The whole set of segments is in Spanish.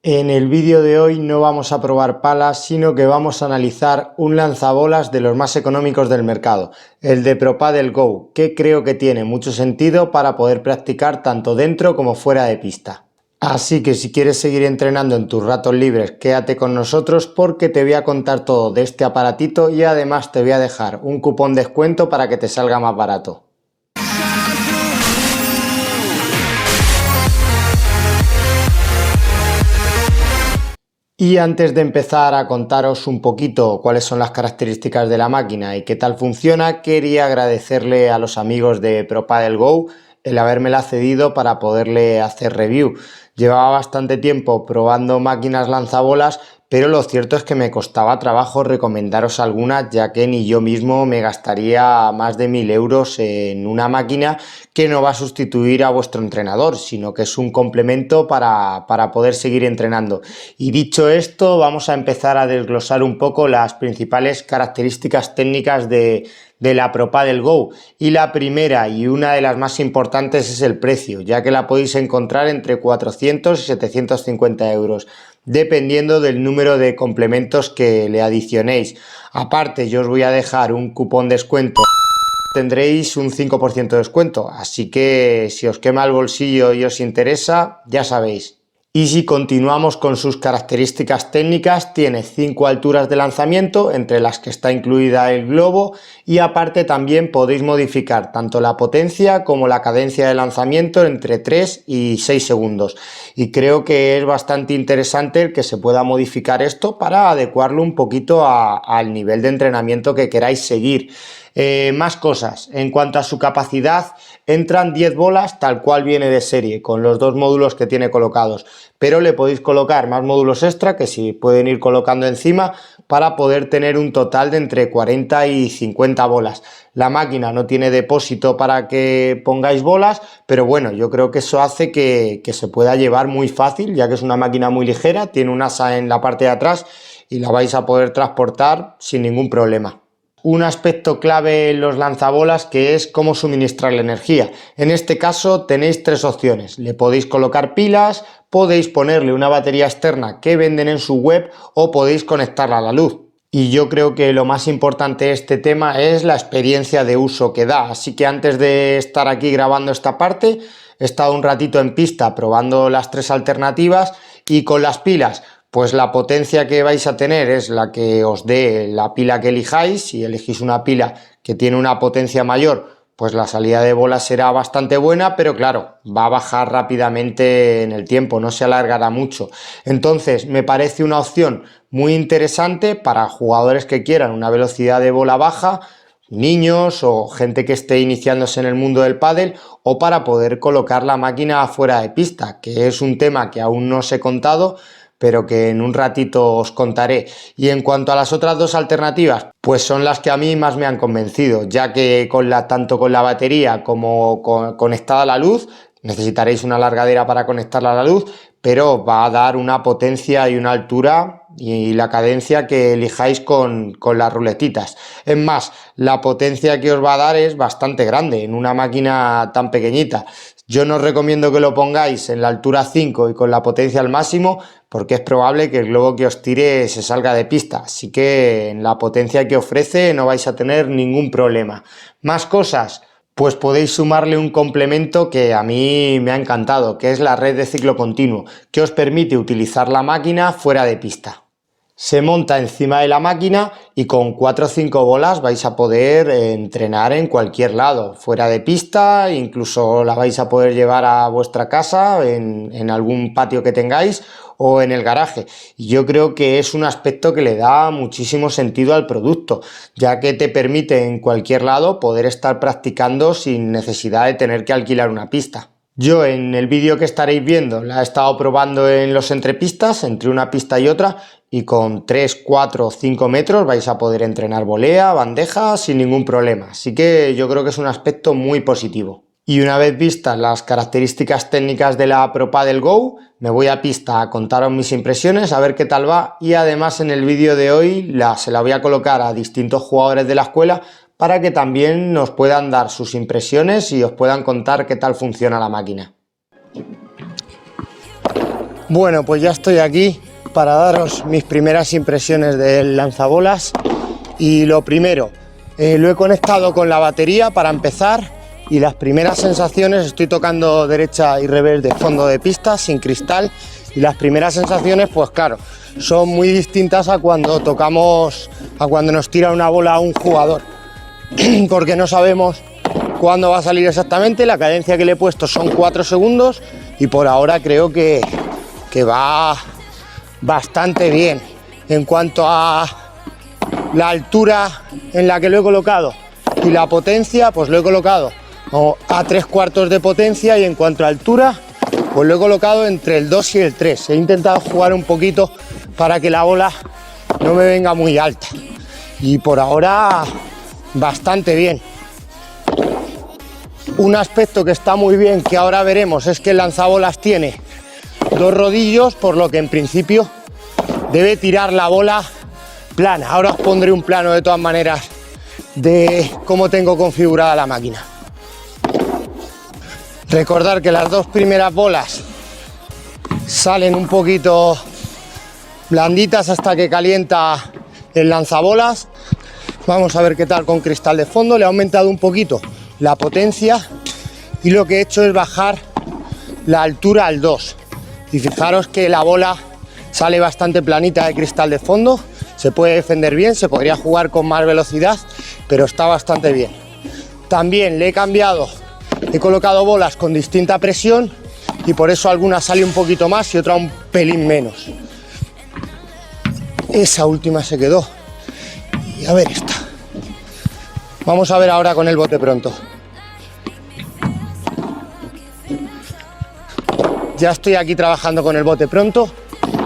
En el vídeo de hoy no vamos a probar palas, sino que vamos a analizar un lanzabolas de los más económicos del mercado, el de ProPaddle Go, que creo que tiene mucho sentido para poder practicar tanto dentro como fuera de pista. Así que si quieres seguir entrenando en tus ratos libres, quédate con nosotros porque te voy a contar todo de este aparatito y además te voy a dejar un cupón de descuento para que te salga más barato. Y antes de empezar a contaros un poquito cuáles son las características de la máquina y qué tal funciona, quería agradecerle a los amigos de ProPaddle Go el habérmela cedido para poderle hacer review. Llevaba bastante tiempo probando máquinas lanzabolas, pero lo cierto es que me costaba trabajo recomendaros algunas, ya que ni yo mismo me gastaría más de 1000 euros en una máquina que no va a sustituir a vuestro entrenador, sino que es un complemento para poder seguir entrenando. Y dicho esto, vamos a empezar a desglosar un poco las principales características técnicas de la ProPaddle Go, y la primera y una de las más importantes es el precio, ya que la podéis encontrar entre 400 y 750 euros, dependiendo del número de complementos que le adicionéis. Aparte, yo os voy a dejar un cupón de descuento, tendréis un 5% de descuento, así que si os quema el bolsillo y os interesa, ya sabéis. Y si continuamos con sus características técnicas, tiene 5 alturas de lanzamiento, entre las que está incluida el globo, y aparte también podéis modificar tanto la potencia como la cadencia de lanzamiento entre 3 y 6 segundos. Y creo que es bastante interesante el que se pueda modificar esto para adecuarlo un poquito al nivel de entrenamiento que queráis seguir. Más cosas, en cuanto a su capacidad, entran 10 bolas tal cual viene de serie, con los dos módulos que tiene colocados, pero le podéis colocar más módulos extra que si pueden ir colocando encima para poder tener un total de entre 40 y 50 bolas. La máquina no tiene depósito para que pongáis bolas, pero bueno, yo creo que eso hace que se pueda llevar muy fácil, ya que es una máquina muy ligera, tiene un asa en la parte de atrás y la vais a poder transportar sin ningún problema. Un aspecto clave en los lanzabolas, que es cómo suministrar la energía. En este caso tenéis tres opciones: le podéis colocar pilas, podéis ponerle una batería externa que venden en su web o podéis conectarla a la luz. Y yo creo que lo más importante de este tema es la experiencia de uso que da, así que antes de estar aquí grabando esta parte he estado un ratito en pista probando las tres alternativas, y con las pilas, pues la potencia que vais a tener es la que os dé la pila que elijáis. Si elegís una pila que tiene una potencia mayor, pues la salida de bola será bastante buena, pero claro, va a bajar rápidamente en el tiempo, no se alargará mucho. Entonces me parece una opción muy interesante para jugadores que quieran una velocidad de bola baja, niños o gente que esté iniciándose en el mundo del pádel, o para poder colocar la máquina fuera de pista, que es un tema que aún no os he contado, pero que en un ratito os contaré. Y en cuanto a las otras dos alternativas, pues son las que a mí más me han convencido, ya que tanto con la batería como conectada a la luz, necesitaréis una largadera para conectarla a la luz, pero va a dar una potencia y una altura y la cadencia que elijáis con las ruletitas. Es más, la potencia que os va a dar es bastante grande en una máquina tan pequeñita. Yo no os recomiendo que lo pongáis en la altura 5 y con la potencia al máximo, porque es probable que el globo que os tire se salga de pista, así que en la potencia que ofrece no vais a tener ningún problema. Más cosas, pues podéis sumarle un complemento que a mí me ha encantado, que es la red de ciclo continuo, que os permite utilizar la máquina fuera de pista. Se monta encima de la máquina y con 4 o 5 bolas vais a poder entrenar en cualquier lado, fuera de pista, incluso la vais a poder llevar a vuestra casa, en algún patio que tengáis o en el garaje. Y yo creo que es un aspecto que le da muchísimo sentido al producto, ya que te permite en cualquier lado poder estar practicando sin necesidad de tener que alquilar una pista. Yo en el vídeo que estaréis viendo la he estado probando en los entrepistas, entre una pista y otra, y con 3, 4 o 5 metros vais a poder entrenar volea, bandeja sin ningún problema, así que yo creo que es un aspecto muy positivo. Y una vez vistas las características técnicas de la ProPaddle Go, me voy a pista a contaros mis impresiones, a ver qué tal va, y además en el vídeo de hoy se la voy a colocar a distintos jugadores de la escuela para que también nos puedan dar sus impresiones y os puedan contar qué tal funciona la máquina. Bueno, pues ya estoy aquí para daros mis primeras impresiones del lanzabolas. Y lo primero, lo he conectado con la batería para empezar, y las primeras sensaciones, estoy tocando derecha y revés de fondo de pista sin cristal, y las primeras sensaciones, pues claro, son muy distintas a cuando tocamos, a cuando nos tira una bola a un jugador, porque no sabemos cuándo va a salir exactamente. La cadencia que le he puesto son 4 segundos y por ahora creo que va bastante bien. En cuanto a la altura en la que lo he colocado y la potencia, pues lo he colocado a 3/4 de potencia, y en cuanto a altura, pues lo he colocado entre el 2 y el 3. He intentado jugar un poquito para que la bola no me venga muy alta, y por ahora bastante bien. Un aspecto que está muy bien, que ahora veremos, es que el lanzabolas tiene 2 rodillos, por lo que en principio debe tirar la bola plana. Ahora os pondré un plano de todas maneras de cómo tengo configurada la máquina. Recordar que las 2 primeras bolas salen un poquito blanditas hasta que calienta el lanzabolas. Vamos a ver qué tal con cristal de fondo. Le he aumentado un poquito la potencia y lo que he hecho es bajar la altura al 2. Y fijaros que la bola sale bastante planita de cristal de fondo. Se puede defender bien, se podría jugar con más velocidad, pero está bastante bien. También le he cambiado, he colocado bolas con distinta presión, y por eso alguna sale un poquito más y otra un pelín menos. Esa última se quedó. Y a ver esta. Vamos a ver ahora con el bote pronto. Ya estoy aquí trabajando con el bote pronto.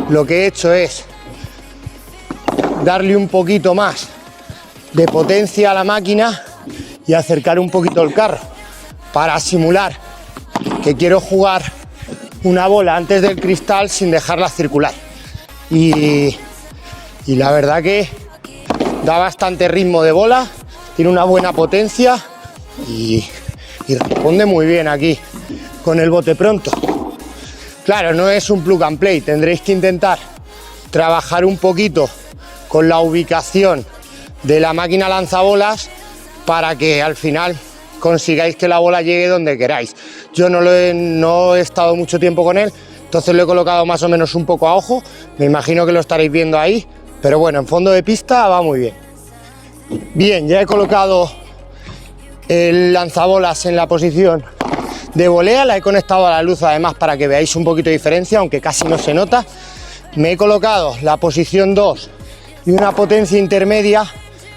Lo que he hecho es darle un poquito más de potencia a la máquina y acercar un poquito el carro para simular que quiero jugar una bola antes del cristal sin dejarla circular. Y la verdad que da bastante ritmo de bola, tiene una buena potencia y responde muy bien aquí con el bote pronto. Claro, no es un plug and play, tendréis que intentar trabajar un poquito con la ubicación de la máquina lanzabolas para que al final consigáis que la bola llegue donde queráis. Yo no he estado mucho tiempo con él, entonces lo he colocado más o menos un poco a ojo. Me imagino que lo estaréis viendo ahí, pero bueno, en fondo de pista va muy bien. Bien, ya he colocado el lanzabolas en la posición de volea, la he conectado a la luz además para que veáis un poquito de diferencia, aunque casi no se nota. Me he colocado la posición 2 y una potencia intermedia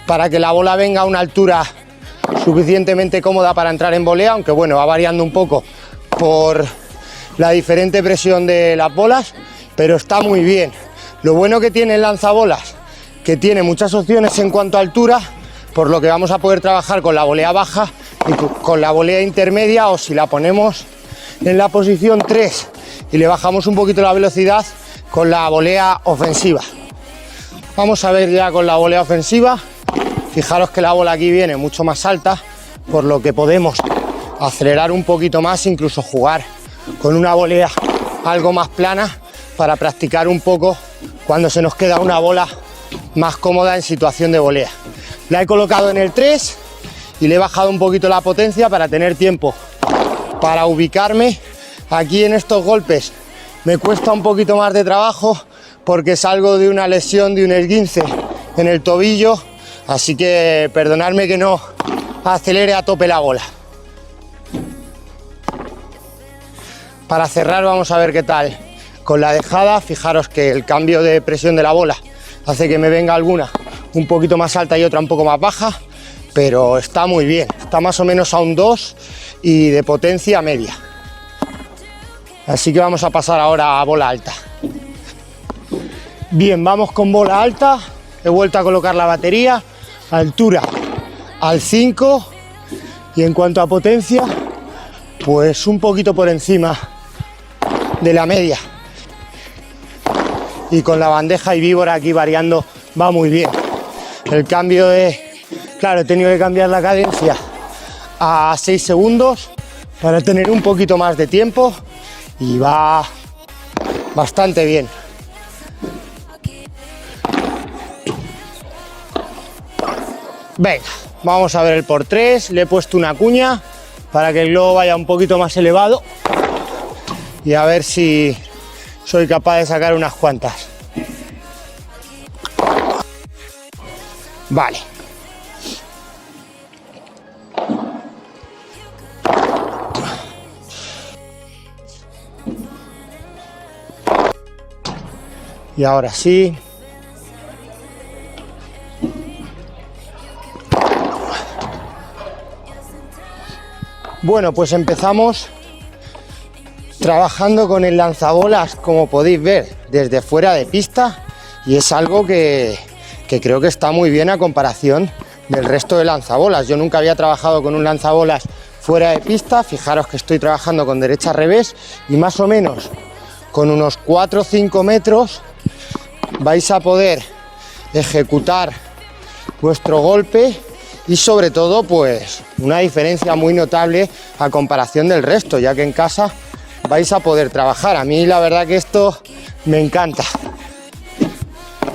para que la bola venga a una altura suficientemente cómoda para entrar en volea, aunque bueno, va variando un poco por la diferente presión de las bolas, pero está muy bien. Lo bueno que tiene el lanzabolas, que tiene muchas opciones en cuanto a altura, por lo que vamos a poder trabajar con la volea baja y con la volea intermedia, o si la ponemos en la posición 3 y le bajamos un poquito la velocidad, con la volea ofensiva. Vamos a ver ya con la volea ofensiva. Fijaros que la bola aquí viene mucho más alta, por lo que podemos acelerar un poquito más, incluso jugar con una volea algo más plana para practicar un poco cuando se nos queda una bola más cómoda en situación de volea. La he colocado en el 3 y le he bajado un poquito la potencia para tener tiempo para ubicarme. Aquí en estos golpes me cuesta un poquito más de trabajo porque salgo de una lesión, de un esguince en el tobillo, así que perdonadme que no acelere a tope la bola. Para cerrar vamos a ver qué tal con la dejada. Fijaros que el cambio de presión de la bola hace que me venga alguna un poquito más alta y otra un poco más baja, pero está muy bien, está más o menos a un 2 y de potencia media. Así que vamos a pasar ahora a bola alta. Bien, vamos con bola alta. He vuelto a colocar la batería, altura al 5, y en cuanto a potencia, pues un poquito por encima de la media. Y con la bandeja y víbora aquí variando va muy bien. El cambio claro, he tenido que cambiar la cadencia a 6 segundos para tener un poquito más de tiempo, y va bastante bien. Venga, vamos a ver el por 3. Le he puesto una cuña para que el globo vaya un poquito más elevado y a ver si soy capaz de sacar unas cuantas. Vale. Y ahora sí. Bueno, pues empezamos trabajando con el lanzabolas, como podéis ver, desde fuera de pista, y es algo que creo que está muy bien a comparación del resto de lanzabolas. Yo nunca había trabajado con un lanzabolas fuera de pista. Fijaros que estoy trabajando con derecha revés y más o menos con unos 4 o 5 metros vais a poder ejecutar vuestro golpe y sobre todo pues una diferencia muy notable a comparación del resto, ya que en casa vais a poder trabajar. A mí la verdad que esto me encanta.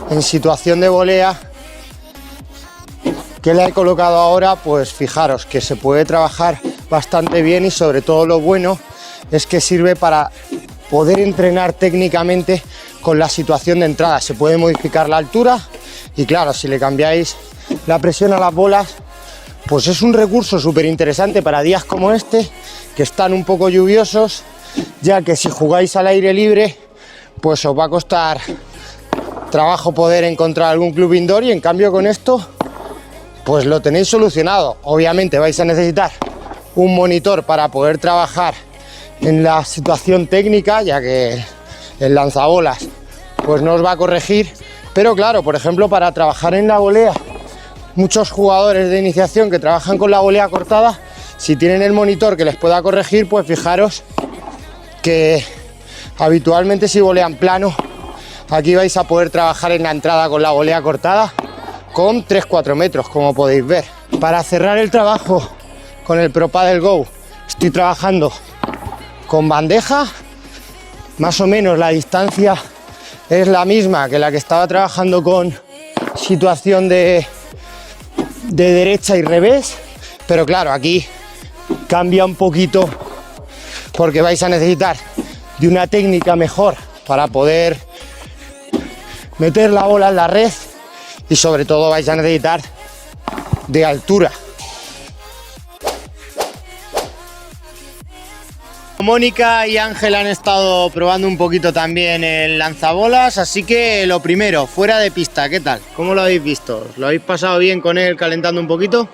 En situación de volea que la he colocado ahora, pues fijaros que se puede trabajar bastante bien y sobre todo lo bueno es que sirve para poder entrenar técnicamente con la situación de entrada. Se puede modificar la altura y claro, si le cambiáis la presión a las bolas, pues es un recurso súper interesante para días como este, que están un poco lluviosos, ya que si jugáis al aire libre, pues os va a costar trabajo poder encontrar algún club indoor, y en cambio con esto, pues lo tenéis solucionado. Obviamente vais a necesitar un monitor para poder trabajar en la situación técnica, ya que el lanzabolas pues no os va a corregir, pero claro, por ejemplo, para trabajar en la volea, muchos jugadores de iniciación que trabajan con la volea cortada, si tienen el monitor que les pueda corregir, pues fijaros que habitualmente si volean plano, aquí vais a poder trabajar en la entrada con la volea cortada con 3-4 metros, como podéis ver. Para cerrar el trabajo con el Pro Padel Go, estoy trabajando con bandeja. Más o menos la distancia es la misma que la que estaba trabajando con situación de derecha y revés, pero claro, aquí cambia un poquito porque vais a necesitar de una técnica mejor para poder meter la bola en la red y sobre todo vais a necesitar de altura. Mónica y Ángel han estado probando un poquito también el lanzabolas, así que lo primero, fuera de pista, ¿qué tal? ¿Cómo lo habéis visto? ¿Lo habéis pasado bien con él calentando un poquito?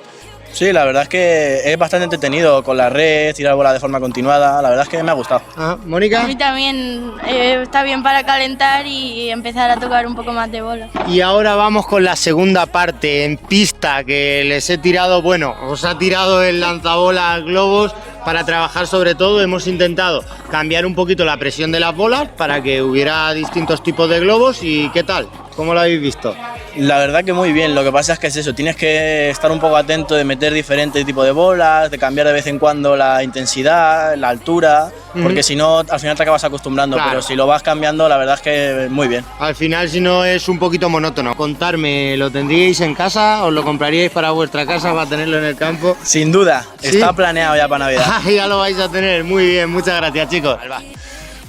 Sí, la verdad es que es bastante entretenido con la red, tirar bola de forma continuada, la verdad es que me ha gustado. ¿Mónica? A mí también está bien para calentar y empezar a tocar un poco más de bola. Y ahora vamos con la segunda parte en pista, que les he tirado, bueno, os ha tirado el lanzabolas globos para trabajar. Sobre todo hemos intentado cambiar un poquito la presión de las bolas para que hubiera distintos tipos de globos. ¿Y qué tal? ¿Cómo lo habéis visto? La verdad que muy bien, lo que pasa es que es eso, tienes que estar un poco atento de meter diferentes tipos de bolas, de cambiar de vez en cuando la intensidad, la altura, porque si no al final te acabas acostumbrando, claro. Pero si lo vas cambiando la verdad es que muy bien. Al final si no es un poquito monótono. Contarme, ¿lo tendríais en casa? ¿Os lo compraríais para vuestra casa para tenerlo en el campo? Sin duda, ¿sí? Está planeado ya para Navidad. Ya lo vais a tener, muy bien, muchas gracias chicos.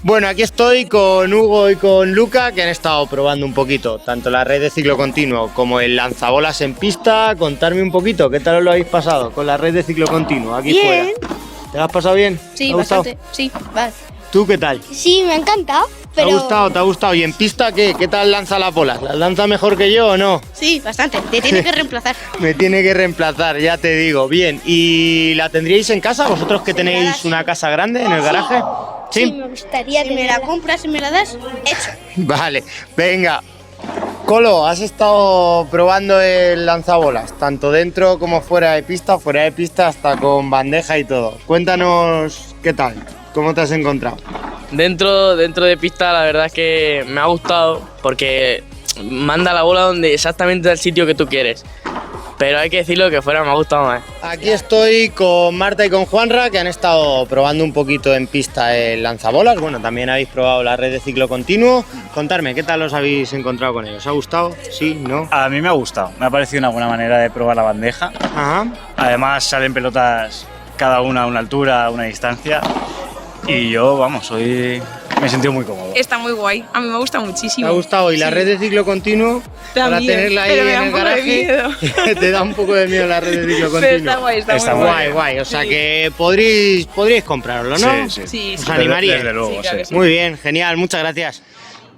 Bueno, aquí estoy con Hugo y con Luca, que han estado probando un poquito tanto la red de ciclo continuo como el lanzabolas en pista. Contarme un poquito, ¿qué tal os lo habéis pasado con la red de ciclo continuo aquí fuera? ¿Te lo has pasado bien? Sí, bastante. Sí, vale. ¿Tú qué tal? Sí, me ha encantado. Pero... ¿Te ha gustado? ¿Y en pista qué? ¿Qué tal lanza las bolas? ¿Las lanza mejor que yo o no? Sí, bastante. Te tiene que reemplazar. Me tiene que reemplazar, ya te digo. Bien, ¿y la tendríais en casa? ¿Vosotros que tenéis una casa grande en el garaje? Sí, me gustaría. Si me la compras y me la das, hecho. Vale, venga. Colo, has estado probando el lanzabolas, tanto dentro como fuera de pista hasta con bandeja y todo. Cuéntanos qué tal, cómo te has encontrado. Dentro de pista la verdad es que me ha gustado porque manda la bola donde exactamente al sitio que tú quieres. pero hay que decirlo que fuera me ha gustado más. Aquí estoy con Marta y con Juanra, que han estado probando un poquito en pista el lanzabolas. Bueno, también habéis probado la red de ciclo continuo. Contarme, ¿qué tal os habéis encontrado con ellos? ¿Os ha gustado? ¿Sí? ¿No? A mí me ha gustado, me ha parecido una buena manera de probar la bandeja. Ajá. Además salen pelotas cada una a una altura, a una distancia. Y yo, vamos, hoy me he sentido muy cómodo. Está muy guay, a mí me gusta muchísimo. ¿Te ha gustado? ¿Y la Sí. red de ciclo continuo? También, para tenerla ahí pero me en da el un poco de garaje. miedo. Te da un poco de miedo la red de ciclo continuo. Pero está guay, está muy guay, guay. O sea Sí. que podríais comprarlo, ¿no? Sí, sí. Sí, ¿Os sí. animaríais? Desde luego, Sí, claro que sí. Muy bien, genial, muchas gracias.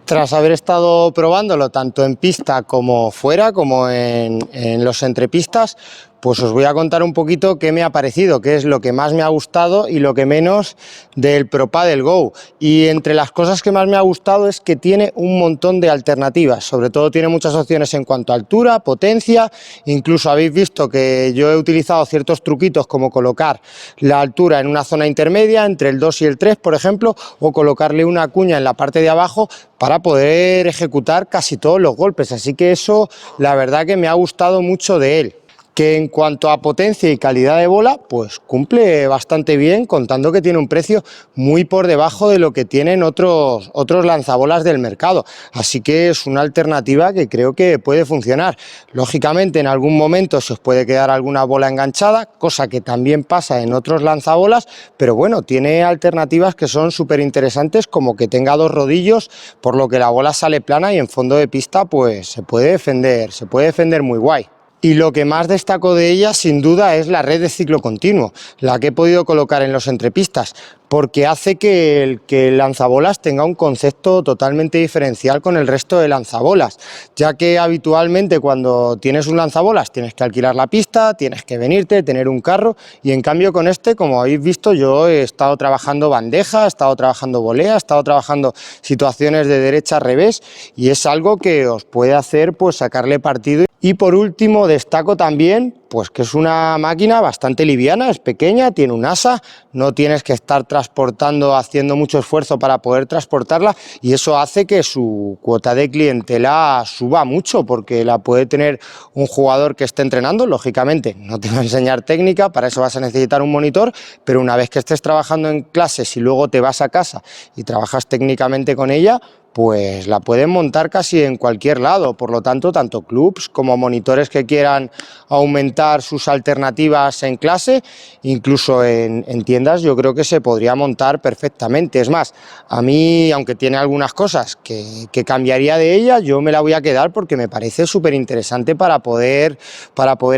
Tras haber estado probándolo tanto en pista como fuera, como en los entrepistas, pues os voy a contar un poquito qué me ha parecido, qué es lo que más me ha gustado y lo que menos del Pro Padel Go. Y entre las cosas que más me ha gustado es que tiene un montón de alternativas, sobre todo tiene muchas opciones en cuanto a altura, potencia, incluso habéis visto que yo he utilizado ciertos truquitos como colocar la altura en una zona intermedia, entre el 2 y el 3, por ejemplo, o colocarle una cuña en la parte de abajo para poder ejecutar casi todos los golpes, así que eso la verdad que me ha gustado mucho de él. Que en cuanto a potencia y calidad de bola, pues cumple bastante bien, contando que tiene un precio muy por debajo de lo que tienen otros lanzabolas del mercado. Así que es una alternativa que creo que puede funcionar. Lógicamente, en algún momento se os puede quedar alguna bola enganchada, cosa que también pasa en otros lanzabolas, pero bueno, tiene alternativas que son súper interesantes, como que tenga dos rodillos, por lo que la bola sale plana y en fondo de pista pues se puede defender muy guay. Y lo que más destaco de ella, sin duda, es la red de ciclo continuo, la que he podido colocar en los entrepistas, porque hace que el lanzabolas tenga un concepto totalmente diferencial con el resto de lanzabolas, ya que habitualmente cuando tienes un lanzabolas tienes que alquilar la pista, tienes que venirte, tener un carro, y en cambio con este, como habéis visto, yo he estado trabajando bandeja, he estado trabajando volea, he estado trabajando situaciones de derecha a revés, y es algo que os puede hacer pues sacarle partido. Y por último destaco también pues que es una máquina bastante liviana, es pequeña, tiene un asa, no tienes que estar transportando, haciendo mucho esfuerzo para poder transportarla, y eso hace que su cuota de clientela suba mucho, porque la puede tener un jugador que esté entrenando. Lógicamente no te va a enseñar técnica, para eso vas a necesitar un monitor, pero una vez que estés trabajando en clases y luego te vas a casa y trabajas técnicamente con ella, pues la pueden montar casi en cualquier lado. Por lo tanto, tanto clubs como monitores que quieran aumentar sus alternativas en clase, incluso en tiendas, yo creo que se podría montar perfectamente. Es más, a mí, aunque tiene algunas cosas que cambiaría de ella, yo me la voy a quedar porque me parece súper interesante para poder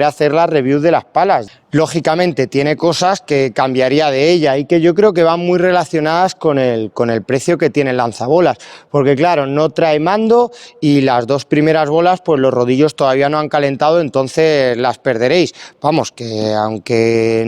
hacer las reviews de las palas. Lógicamente tiene cosas que cambiaría de ella y que yo creo que van muy relacionadas con el precio que tiene el lanzabolas, porque claro, no trae mando y las dos primeras bolas pues los rodillos todavía no han calentado, entonces las perderéis. Vamos, que aunque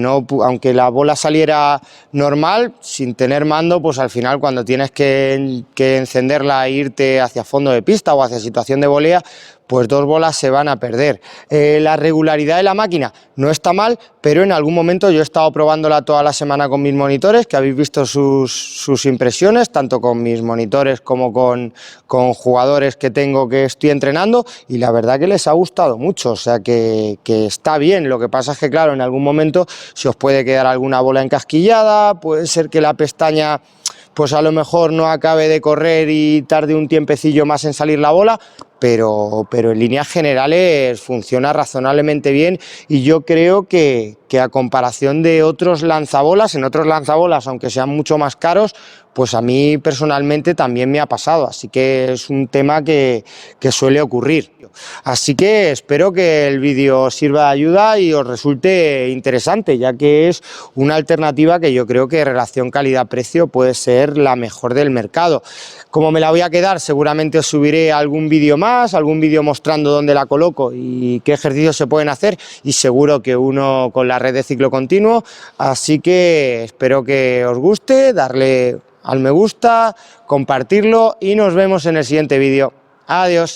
la bola saliera normal, sin tener mando, pues al final cuando tienes que encenderla e irte hacia fondo de pista o hacia situación de volea, pues dos bolas se van a perder. La regularidad de la máquina no está mal, pero en algún momento yo he estado probándola toda la semana con mis monitores, que habéis visto sus impresiones, tanto con mis monitores como con jugadores que tengo que estoy entrenando, y la verdad que les ha gustado mucho, o sea que está bien. Lo que pasa es que claro, en algún momento se os puede quedar alguna bola encasquillada, puede ser que la pestaña pues a lo mejor no acabe de correr y tarde un tiempecillo más en salir la bola, pero en líneas generales funciona razonablemente bien, y yo creo que a comparación de otros lanzabolas, en otros lanzabolas, aunque sean mucho más caros, pues a mí personalmente también me ha pasado, así que es un tema que suele ocurrir. Así que espero que el vídeo os sirva de ayuda y os resulte interesante, ya que es una alternativa que yo creo que en relación calidad-precio puede ser la mejor del mercado. Como me la voy a quedar, seguramente os subiré algún vídeo más, algún vídeo mostrando dónde la coloco y qué ejercicios se pueden hacer, y seguro que uno con la red de ciclo continuo. Así que espero que os guste, darle al me gusta, compartirlo, y nos vemos en el siguiente vídeo. Adiós.